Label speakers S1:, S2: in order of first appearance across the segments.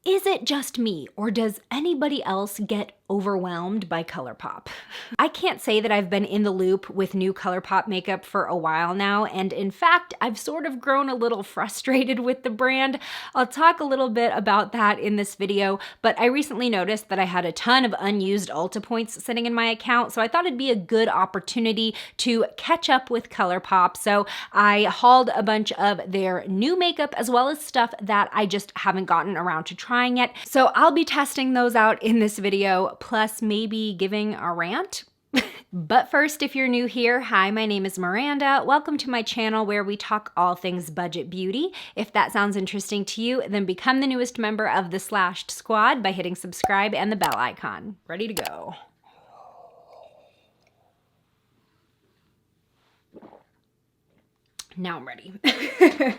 S1: Is it just me, or does anybody else get overwhelmed by Colourpop? I can't say that I've been in the loop with new Colourpop makeup for a while now, and in fact, I've sort of grown a little frustrated with the brand. I'll talk a little bit about that in this video, but I recently noticed that I had a ton of unused Ulta points sitting in my account, so I thought it'd be a good opportunity to catch up with Colourpop. So I hauled a bunch of their new makeup as well as stuff that I just haven't gotten around to trying yet. So I'll be testing those out in this video, plus maybe giving a rant. But first, if you're new here, hi, my name is Miranda. Welcome to my channel where we talk all things budget beauty. If that sounds interesting to you, then become the newest member of the Slashed Squad by hitting subscribe and the bell icon. Ready to go. Now I'm ready.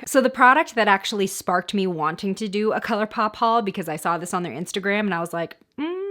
S1: So the product that actually sparked me wanting to do a Colourpop haul, because I saw this on their Instagram and I was like,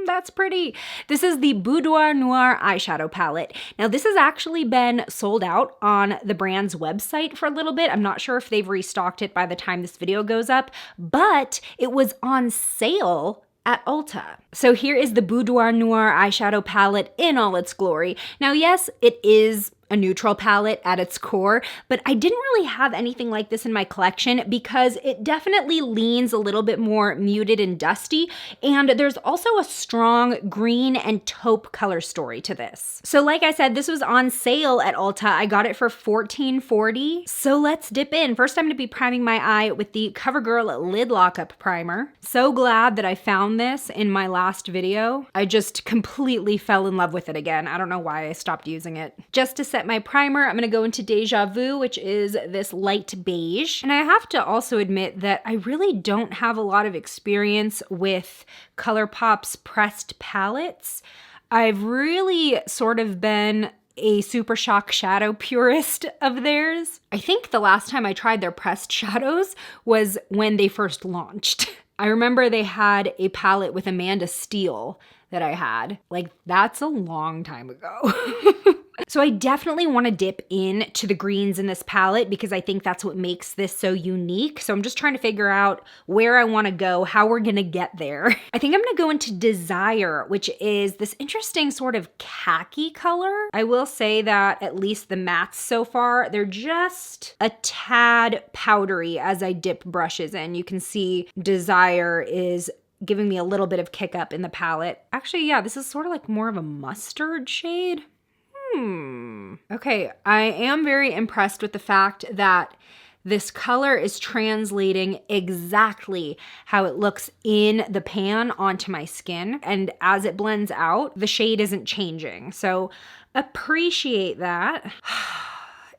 S1: that's pretty. This is the Boudoir Noir eyeshadow palette. Now this has actually been sold out on the brand's website for a little bit. I'm not sure if they've restocked it by the time this video goes up, but it was on sale at Ulta. So here is the Boudoir Noir eyeshadow palette in all its glory. Now, yes, it is a neutral palette at its core, but I didn't really have anything like this in my collection because it definitely leans a little bit more muted and dusty, and there's also a strong green and taupe color story to this. So like I said, this was on sale at Ulta. I got it for $14.40. So let's dip in. First, I'm gonna be priming my eye with the CoverGirl Lid Lockup Primer. So glad that I found this in my last video. I just completely fell in love with it again. I don't know why I stopped using it. Just to set my primer, I'm gonna go into Deja Vu, which is this light beige. And I have to also admit that I really don't have a lot of experience with Colourpop's pressed palettes. I've really sort of been a Super Shock shadow purist of theirs. I think the last time I tried their pressed shadows was when they first launched. I remember they had a palette with Amanda Steele that I had. Like, that's a long time ago. So I definitely want to dip into the greens in this palette because I think that's what makes this so unique. So I'm just trying to figure out where I want to go, how we're going to get there. I think I'm going to go into Desire, which is this interesting sort of khaki color. I will say that at least the mattes so far, they're just a tad powdery as I dip brushes in. You can see Desire is giving me a little bit of kick up in the palette. Actually, yeah, this is sort of like more of a mustard shade. Okay, I am very impressed with the fact that this color is translating exactly how it looks in the pan onto my skin. And as it blends out, the shade isn't changing. So appreciate that.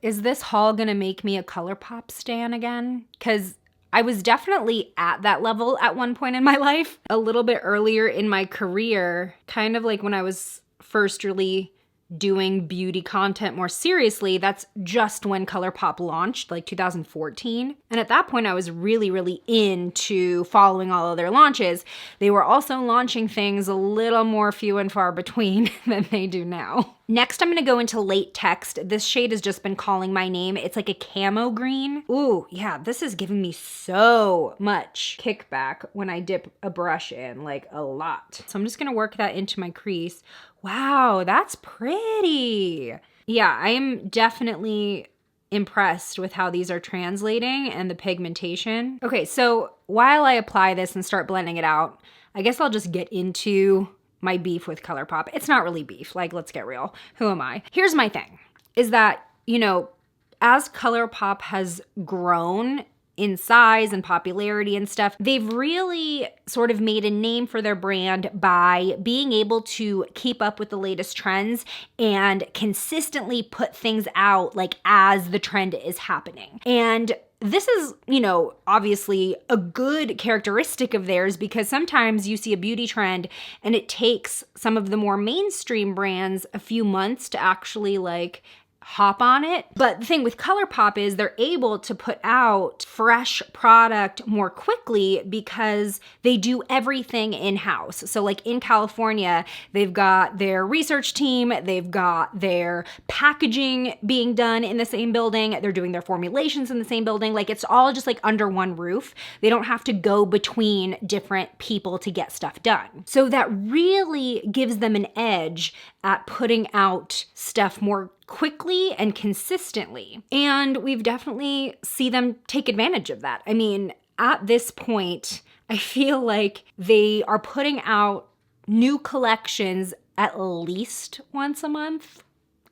S1: Is this haul gonna make me a Colourpop stan again? Because I was definitely at that level at one point in my life. A little bit earlier in my career, kind of like when I was first really doing beauty content more seriously, that's just when Colourpop launched, like 2014. And at that point, I was really into following all of their launches. They were also launching things a little more few and far between than they do now. Next, I'm gonna go into Late Text. This shade has just been calling my name. It's like a camo green. Ooh, yeah, this is giving me so much kickback when I dip a brush in, like a lot. So I'm just gonna work that into my crease. Wow, that's pretty. Yeah, I am definitely impressed with how these are translating and the pigmentation. Okay, so while I apply this and start blending it out, I guess I'll just get into my beef with Colourpop. It's not really beef, like, let's get real. Who am I? Here's my thing, is that, you know, as Colourpop has grown in size and popularity and stuff, they've really sort of made a name for their brand by being able to keep up with the latest trends and consistently put things out like as the trend is happening. And this is, you know, obviously a good characteristic of theirs because sometimes you see a beauty trend and it takes some of the more mainstream brands a few months to actually like hop on it. But the thing with Colourpop is they're able to put out fresh product more quickly because they do everything in-house. So like in California, they've got their research team, they've got their packaging being done in the same building, they're doing their formulations in the same building. Like it's all just like under one roof. They don't have to go between different people to get stuff done. So that really gives them an edge at putting out stuff more quickly and consistently. And we've definitely see them take advantage of that. I mean, at this point, I feel like they are putting out new collections at least once a month.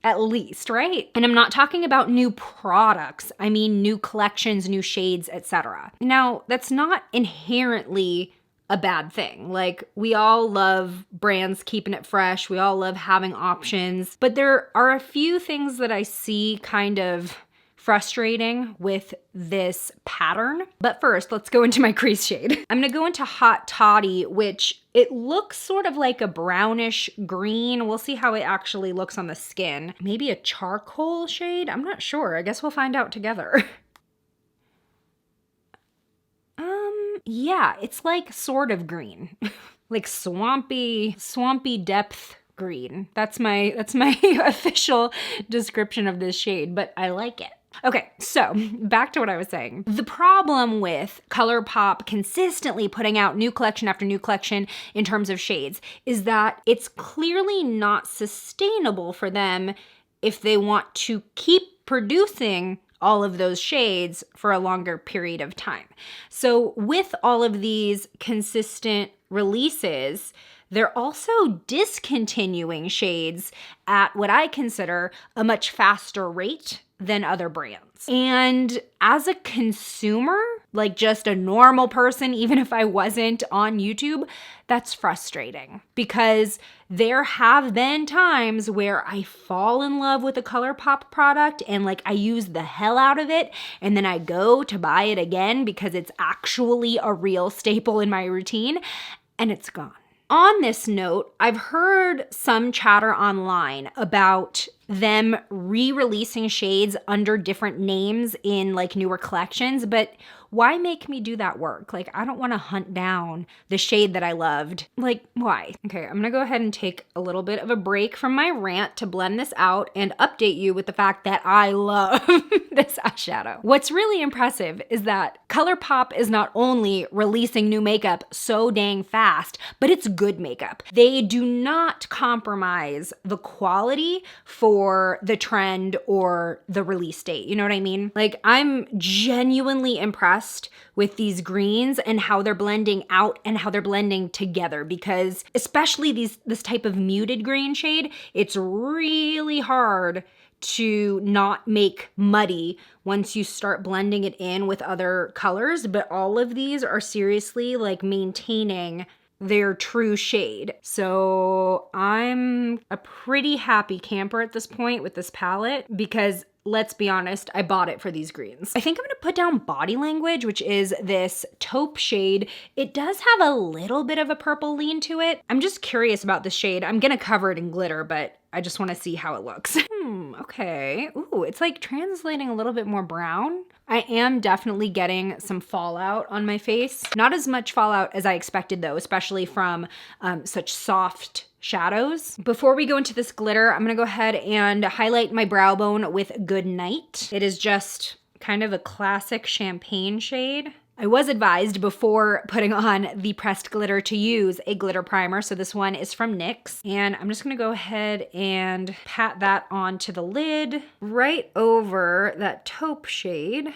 S1: At least, right? And I'm not talking about new products. I mean new collections, new shades, etc. Now, that's not inherently a bad thing. Like, we all love brands keeping it fresh. We all love having options. But there are a few things that I see kind of frustrating with this pattern. But first, let's go into my crease shade. I'm gonna go into Hot Toddy, which it looks sort of like a brownish green. We'll see how it actually looks on the skin. Maybe a charcoal shade? I'm not sure. I guess we'll find out together. Yeah, it's like sort of green. Like swampy depth green. That's my official description of this shade, but I like it. Okay, so back to what I was saying. The problem with Colourpop consistently putting out new collection after new collection in terms of shades is that it's clearly not sustainable for them if they want to keep producing all of those shades for a longer period of time. So with all of these consistent releases, they're also discontinuing shades at what I consider a much faster rate than other brands. And as a consumer, like just a normal person, even if I wasn't on YouTube, that's frustrating because there have been times where I fall in love with a Colourpop product and like I use the hell out of it and then I go to buy it again because it's actually a real staple in my routine and it's gone. On this note, I've heard some chatter online about them re-releasing shades under different names in like newer collections, but why make me do that work? Like, I don't want to hunt down the shade that I loved. Like, why? Okay, I'm gonna go ahead and take a little bit of a break from my rant to blend this out and update you with the fact that I love this eyeshadow. What's really impressive is that Colourpop is not only releasing new makeup so dang fast, but it's good makeup. They do not compromise the quality for the trend or the release date. You know what I mean? Like, I'm genuinely impressed with these greens and how they're blending out and how they're blending together, because especially this type of muted green shade, it's really hard to not make muddy once you start blending it in with other colors. But all of these are seriously like maintaining their true shade. So I'm a pretty happy camper at this point with this palette because let's be honest, I bought it for these greens. I think I'm gonna put down Body Language, which is this taupe shade. It does have a little bit of a purple lean to it. I'm just curious about this shade. I'm gonna cover it in glitter, but I just wanna see how it looks. Okay. Ooh, it's like translating a little bit more brown. I am definitely getting some fallout on my face. Not as much fallout as I expected though, especially from such soft shadows. Before we go into this glitter, I'm gonna go ahead and highlight my brow bone with Good Night. It is just kind of a classic champagne shade. I was advised before putting on the pressed glitter to use a glitter primer. So this one is from NYX. And I'm just gonna go ahead and pat that onto the lid right over that taupe shade.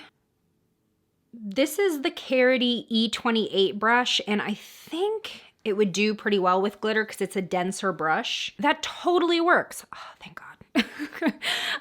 S1: This is the Carity E28 brush, and I think it would do pretty well with glitter because it's a denser brush. That totally works. Oh, thank God.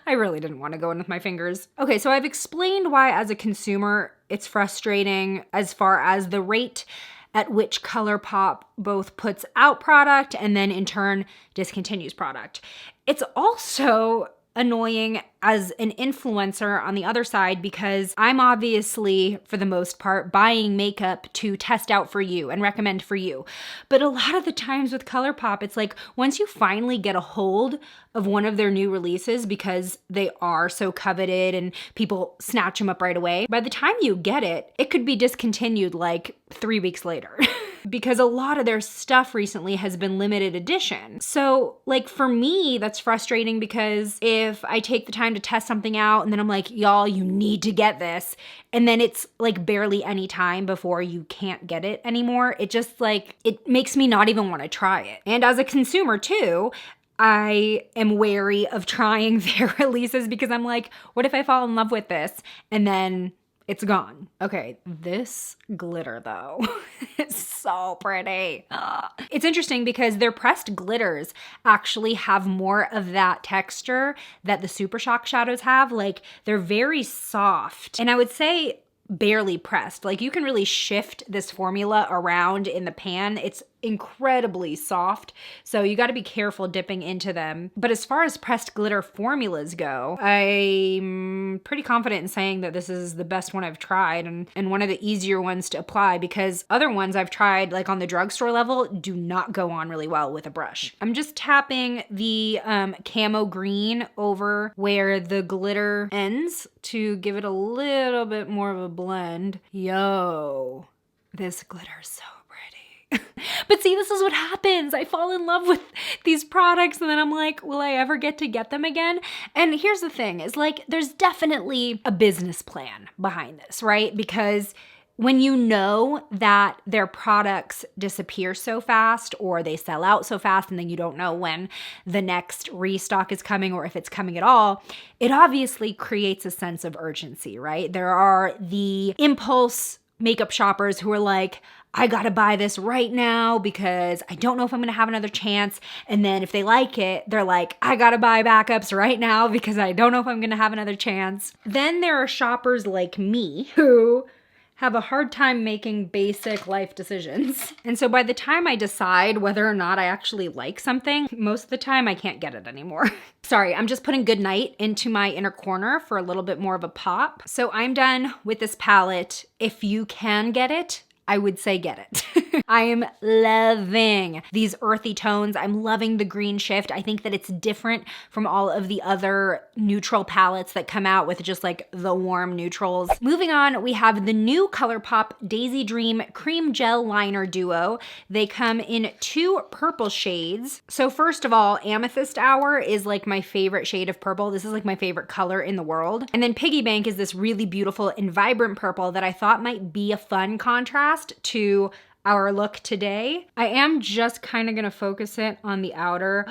S1: I really didn't want to go in with my fingers. Okay, so I've explained why as a consumer it's frustrating as far as the rate at which Colourpop both puts out product and then in turn discontinues product. It's also annoying as an influencer on the other side, because I'm obviously, for the most part, buying makeup to test out for you and recommend for you. But a lot of the times with Colourpop, it's like once you finally get a hold of one of their new releases, because they are so coveted and people snatch them up right away, by the time you get it, it could be discontinued like 3 weeks later. Because a lot of their stuff recently has been limited edition. So like for me, that's frustrating, because if I take the time to test something out and then I'm like, y'all, you need to get this, and then it's like barely any time before you can't get it anymore, it just like, it makes me not even want to try it. And as a consumer too, I am wary of trying their releases, because I'm like, what if I fall in love with this and then it's gone? Okay, this glitter though, it's so pretty. It's interesting because their pressed glitters actually have more of that texture that the Super Shock shadows have. Like, they're very soft, and I would say barely pressed. Like, you can really shift this formula around in the pan. It's incredibly soft, so you got to be careful dipping into them. But as far as pressed glitter formulas go, I'm pretty confident in saying that this is the best one I've tried, and one of the easier ones to apply, because other ones I've tried like on the drugstore level do not go on really well with a brush. I'm just tapping the camo green over where the glitter ends to give it a little bit more of a blend. Yo, this glitter is so pretty. But see, this is what happens. I fall in love with these products and then I'm like, will I ever get to get them again? And here's the thing, is like, there's definitely a business plan behind this, right? Because when you know that their products disappear so fast, or they sell out so fast, and then you don't know when the next restock is coming or if it's coming at all, it obviously creates a sense of urgency, right? There are the impulse makeup shoppers who are like, I gotta buy this right now because I don't know if I'm gonna have another chance. And then if they like it, they're like, I gotta buy backups right now because I don't know if I'm gonna have another chance. Then there are shoppers like me who have a hard time making basic life decisions. And so by the time I decide whether or not I actually like something, most of the time I can't get it anymore. Sorry, I'm just putting Good Night into my inner corner for a little bit more of a pop. So I'm done with this palette. If you can get it, I would say get it. I am loving these earthy tones. I'm loving the green shift. I think that it's different from all of the other neutral palettes that come out with just like the warm neutrals. Moving on, we have the new Colourpop Daisy Dream Creme Gel Liner Duo. They come in 2 purple shades. So first of all, Amethyst Hour is like my favorite shade of purple. This is like my favorite color in the world. And then Piggy Bank is this really beautiful and vibrant purple that I thought might be a fun contrast to our look today. I am just kind of gonna focus it on the outer.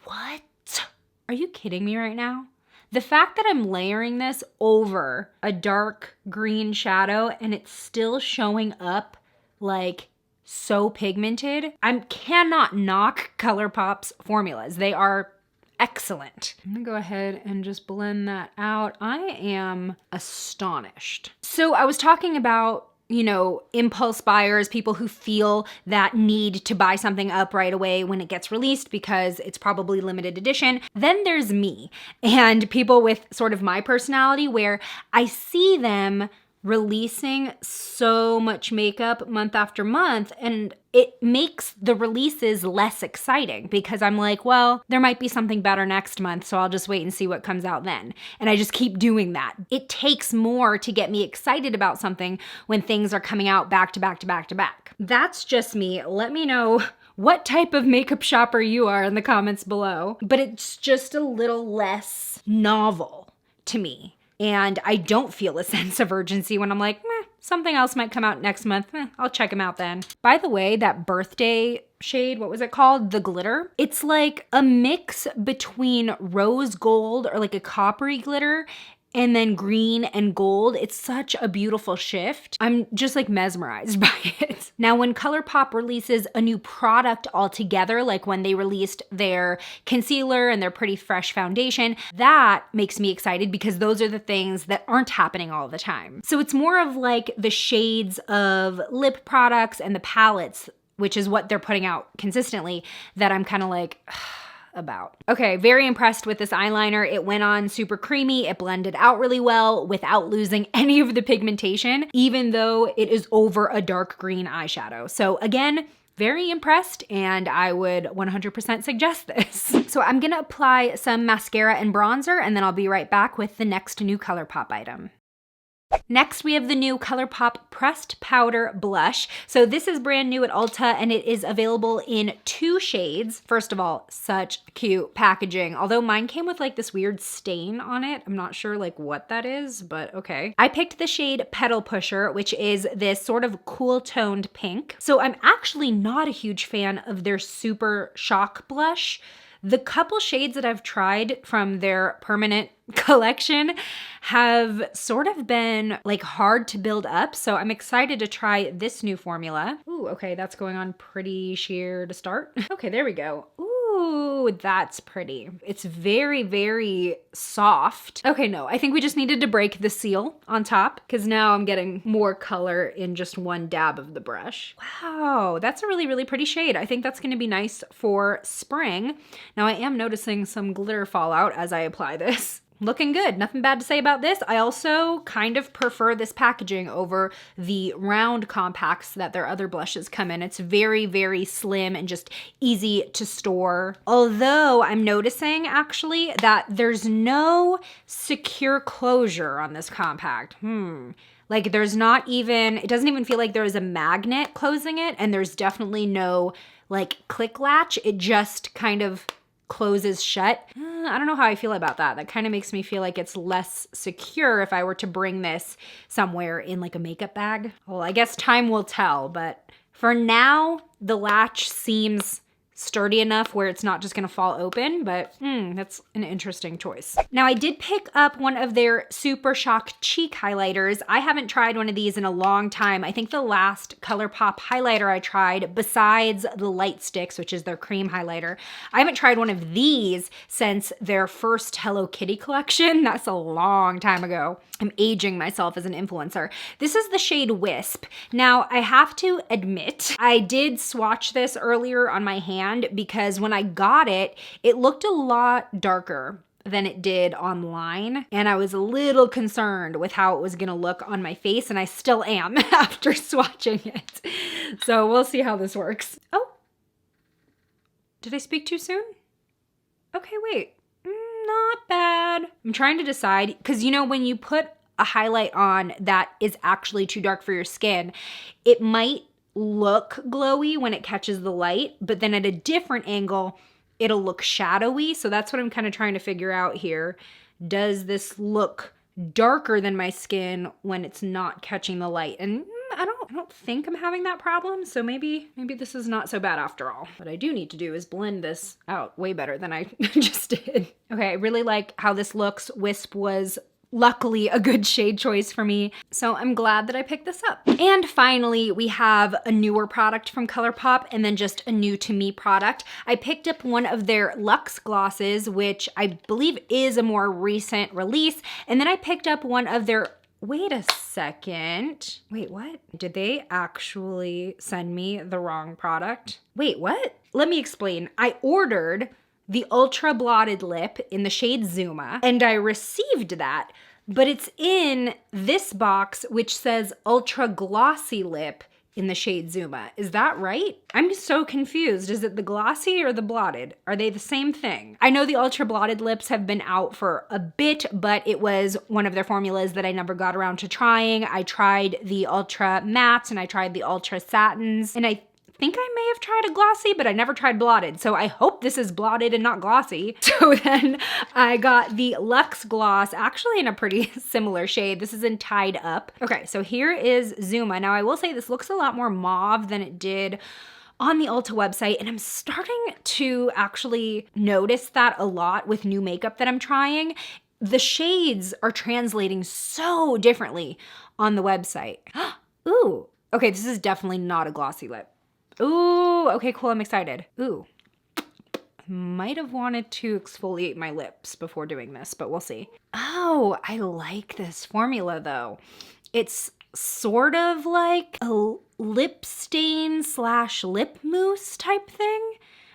S1: What? Are you kidding me right now? The fact that I'm layering this over a dark green shadow and it's still showing up like so pigmented. I cannot knock Colourpop's formulas. They are excellent. I'm gonna go ahead and just blend that out. I am astonished. So I was talking about, you know, impulse buyers, people who feel that need to buy something up right away when it gets released because it's probably limited edition. Then there's me and people with sort of my personality where I see them releasing so much makeup month after month, and it makes the releases less exciting because I'm like, well, there might be something better next month, so I'll just wait and see what comes out then. And I just keep doing that. It takes more to get me excited about something when things are coming out back to back to back to back. That's just me. Let me know what type of makeup shopper you are in the comments below. But it's just a little less novel to me. And I don't feel a sense of urgency when I'm like, something else might come out next month. I'll check them out then. By the way, that birthday shade, what was it called? The glitter. It's like a mix between rose gold or like a coppery glitter and then green and gold. It's such a beautiful shift. I'm just like mesmerized by it. Now, when Colourpop releases a new product altogether, like when they released their concealer and their Pretty Fresh foundation, that makes me excited because those are the things that aren't happening all the time. So it's more of like the shades of lip products and the palettes, which is what they're putting out consistently, that I'm kind of like, about. Okay, very impressed with this eyeliner. It went on super creamy. It blended out really well without losing any of the pigmentation, even though it is over a dark green eyeshadow. So again, very impressed, and I would 100% suggest this. So I'm gonna apply some mascara and bronzer, and then I'll be right back with the next new Colourpop item. Next, we have the new Colourpop Pressed Powder Blush. So this is brand new at Ulta, and it is available in 2 shades. First of all, such cute packaging. Although mine came with like this weird stain on it. I'm not sure like what that is, but okay. I picked the shade Petal Pusher, which is this sort of cool toned pink. So I'm actually not a huge fan of their Super Shock blush. The couple shades that I've tried from their permanent collection have sort of been like hard to build up. So I'm excited to try this new formula. Ooh, okay, that's going on pretty sheer to start. Okay, there we go. Ooh, that's pretty. It's very, very soft. Okay, no, I think we just needed to break the seal on top because now I'm getting more color in just one dab of the brush. Wow, that's a really, really pretty shade. I think that's gonna be nice for spring. Now I am noticing some glitter fallout as I apply this. Looking good, nothing bad to say about this. I also kind of prefer this packaging over the round compacts that their other blushes come in. It's very, very slim and just easy to store. Although I'm noticing actually that there's no secure closure on this compact. Like there's not even, it doesn't even feel like there is a magnet closing it, and there's definitely no like click latch. It just kind of closes shut. I don't know how I feel about that. That kind of makes me feel like it's less secure if I were to bring this somewhere in like a makeup bag. Well, I guess time will tell, but for now, the latch seems sturdy enough where it's not just gonna fall open, but that's an interesting choice. Now I did pick up one of their Super Shock cheek highlighters. I haven't tried one of these in a long time. I think the last Colourpop highlighter I tried, besides the Light Sticks, which is their cream highlighter, I haven't tried one of these since their first Hello Kitty collection. That's a long time ago. I'm aging myself as an influencer. This is the shade Wisp. Now I have to admit, I did swatch this earlier on my hand because when I got it, it looked a lot darker than it did online. And I was a little concerned with how it was gonna look on my face, and I still am after swatching it. So we'll see how this works. Oh, did I speak too soon? Okay, wait, not bad. I'm trying to decide, because you know, when you put a highlight on that is actually too dark for your skin, it might look glowy when it catches the light, but then at a different angle, it'll look shadowy. So that's what I'm kind of trying to figure out here. Does this look darker than my skin when it's not catching the light? And I don't think I'm having that problem. So maybe this is not so bad after all. What I do need to do is blend this out way better than I just did. Okay, I really like how this looks. Wisp was luckily a good shade choice for me, so I'm glad that I picked this up. And finally, we have a newer product from Colourpop, and then just a new to me product. I picked up one of their Lux Glosses, which I believe is a more recent release, and then I picked up one of their, wait a second. Wait, what? Did they actually send me the wrong product? Wait, what? Let me explain. I ordered the Ultra Blotted Lip in the shade Zuma, and I received that, but it's in this box which says Ultra Glossy Lip in the shade Zuma. Is that right? I'm just so confused. Is it the glossy or the blotted? Are they the same thing? I know the Ultra Blotted Lips have been out for a bit, but it was one of their formulas that I never got around to trying. I tried the Ultra Mattes and I tried the Ultra Satins, and I think I may have tried a glossy, but I never tried blotted. So I hope this is blotted and not glossy. So then I got the Lux Gloss, actually in a pretty similar shade. This is in Tied Up. Okay, so here is Zuma. Now I will say this looks a lot more mauve than it did on the Ulta website, and I'm starting to actually notice that a lot with new makeup that I'm trying. The shades are translating so differently on the website. Ooh, okay, this is definitely not a glossy lip. Ooh, okay, cool, I'm excited. Ooh, might have wanted to exfoliate my lips before doing this, but we'll see. Oh, I like this formula though. It's sort of like a lip stain slash lip mousse type thing.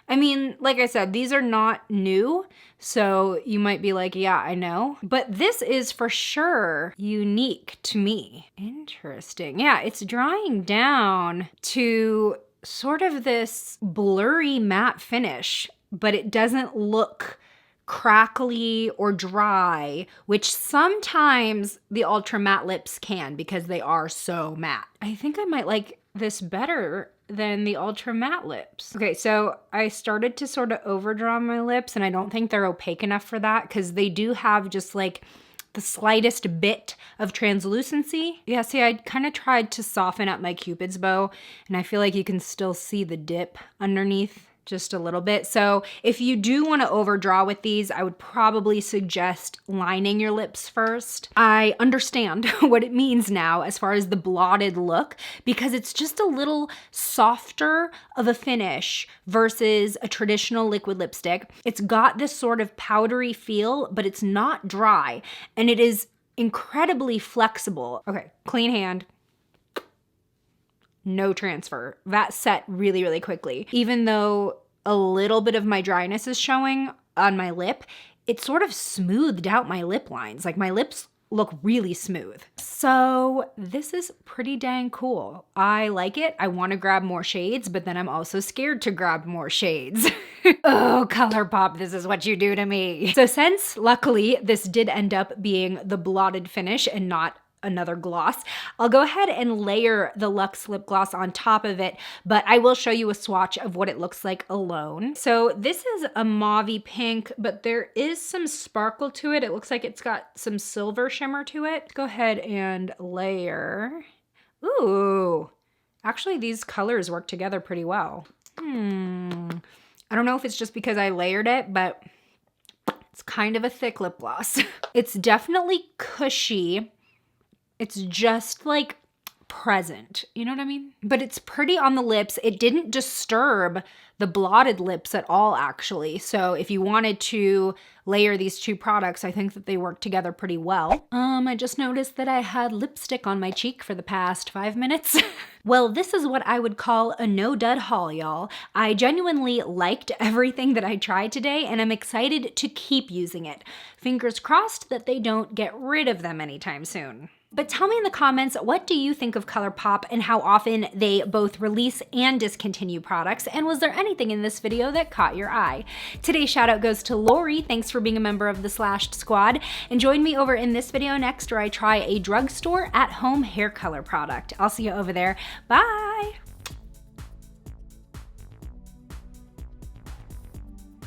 S1: I mean, like I said, these are not new, so you might be like, yeah, I know. But this is for sure unique to me. Interesting. Yeah, it's drying down to sort of this blurry matte finish, but it doesn't look crackly or dry, which sometimes the ultra matte lips can because they are so matte. I think I might like this better than the ultra matte lips. Okay, so I started to sort of overdraw my lips, and I don't think they're opaque enough for that because they do have just like the slightest bit of translucency. Yeah, see, I kind of tried to soften up my Cupid's bow, and I feel like you can still see the dip underneath just a little bit. So if you do want to overdraw with these, I would probably suggest lining your lips first. I understand what it means now as far as the blotted look, because it's just a little softer of a finish versus a traditional liquid lipstick. It's got this sort of powdery feel, but it's not dry, and it is incredibly flexible. Okay, clean hand. No transfer. That set really, really quickly. Even though a little bit of my dryness is showing on my lip, it sort of smoothed out my lip lines. Like my lips look really smooth. So this is pretty dang cool. I like it. I want to grab more shades, but then I'm also scared to grab more shades. Oh, Colourpop, this is what you do to me. So since luckily this did end up being the blotted finish and not another gloss, I'll go ahead and layer the Lux lip gloss on top of it, but I will show you a swatch of what it looks like alone. So this is a mauvey pink, but there is some sparkle to it. It looks like it's got some silver shimmer to it. Go ahead and layer. Ooh, actually these colors work together pretty well. I don't know if it's just because I layered it, but it's kind of a thick lip gloss. It's definitely cushy. It's just like present, you know what I mean? But it's pretty on the lips. It didn't disturb the blotted lips at all, actually. So if you wanted to layer these two products, I think that they work together pretty well. I just noticed that I had lipstick on my cheek for the past 5 minutes. Well, this is what I would call a no-dud haul, y'all. I genuinely liked everything that I tried today, and I'm excited to keep using it. Fingers crossed that they don't get rid of them anytime soon. But tell me in the comments, what do you think of Colourpop and how often they both release and discontinue products? And was there anything in this video that caught your eye? Today's shout out goes to Lori. Thanks for being a member of the Slashed Squad. And join me over in this video next where I try a drugstore at home hair color product. I'll see you over there. Bye.